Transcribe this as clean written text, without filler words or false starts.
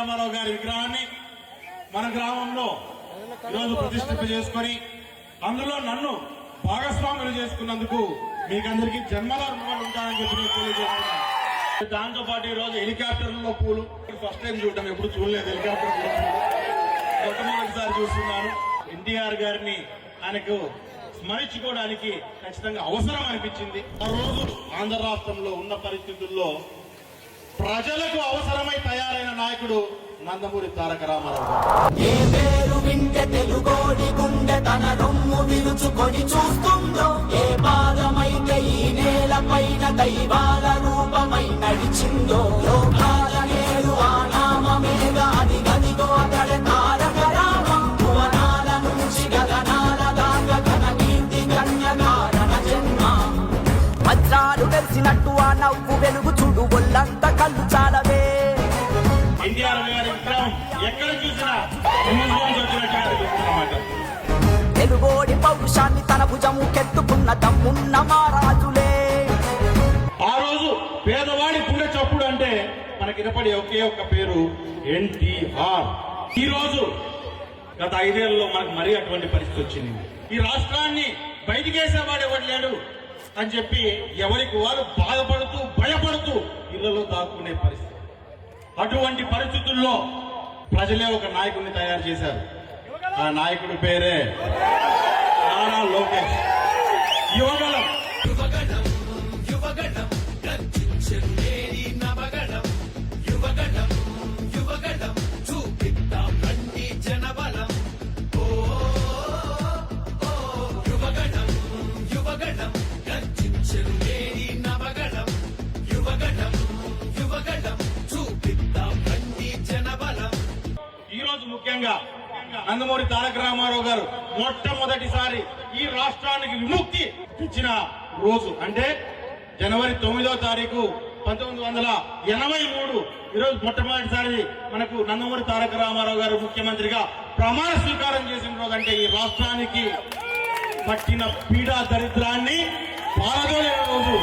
రామారావు గారి విగ్రహాన్ని మన గ్రామంలో ఈరోజు ప్రతిష్ఠింప చేసుకొని అందులో నన్ను భాగస్వాములు చేసుకున్నందుకు మీకందరికీ జన్మధర్మాలు ఉంటానని చెప్పి నేను తెలియజేస్తున్నాను. దాంతో పాటు ఈ రోజు హెలికాప్టర్లలో పూలు ఫస్ట్ టైం చూడటం, ఎప్పుడు చూడలేదు హెలికాప్టర్ మొట్టమొదటిసారి చూస్తున్నాను. ఎన్టీఆర్ గారిని ఆయనకు స్మరించుకోవడానికి ఖచ్చితంగా అవసరం అనిపించింది. ఆ రోజు ఆంధ్ర రాష్ట్రంలో ఉన్న పరిస్థితుల్లో ప్రజలకు అవసరమై తయారైన నాయకుడు నందమూరి తారక రామారావు గారు. ఏ పేరు వింటే తెలుగోడి గుండె తన రొమ్ము విరుచుకొని చూస్తుందో, ఏ పాదమైతే ఈ నేల పైన దైవాల రూపమై నడిచిందో, లోకాల నేడు ఆ నామమేగా అది గదిగో అతడే తారక రామం. భువనాల నుంచి గగనాల దాకా ఘన కీర్తి కన్య కారణ జన్మ. వజ్రాలు వెలిసినట్టు ఆ నవ్వు వెలుగు చూడు, ఒళ్ళంత కళ్ళు చాలవే. ఎన్టీఆర్ గారి విగ్రహం ఎక్కడ చూసినా చూస్తున్నమాట. తెలుగోడి పౌరుషాన్ని తన భుజము కెత్తుకున్న దమ్మున్న మహారాజులే. ఆ రోజు పేదవాడి పుణ్య చప్పుడు అంటే మనకి వినపడే ఒకే ఒక్క పేరు ఎన్టీఆర్. ఈ రోజు గత 5 ఏళ్లలో మనకు మరీ అటువంటి పరిస్థితి వచ్చింది. ఈ రాష్ట్రాన్ని బయటికేసేవాడు ఎవరు లేడు అని చెప్పి ఎవరికి వారు బాధపడుతూ భయపడుతూ ఇళ్లలో దాక్కునే పరిస్థితి. అటువంటి పరిస్థితుల్లో ప్రజలే ఒక నాయకుడిని తయారు చేశారు. ఆ నాయకుడి పేరే నారా లోకేష్. యువగలం ముఖ్యంగా నందమూరి తారక రామారావు గారు మొట్టమొదటిసారి ఈ రాష్ట్రానికి విముక్తి ఇచ్చిన రోజు అంటే జనవరి 9వ తారీఖు 1983. ఈరోజు మొట్టమొదటిసారి మనకు నందమూరి తారక రామారావు గారు ముఖ్యమంత్రిగా ప్రమాణ స్వీకారం చేసిన రోజు. అంటే ఈ రాష్ట్రానికి పట్టిన పీడా దరిద్రాన్ని పారదోలే రోజు.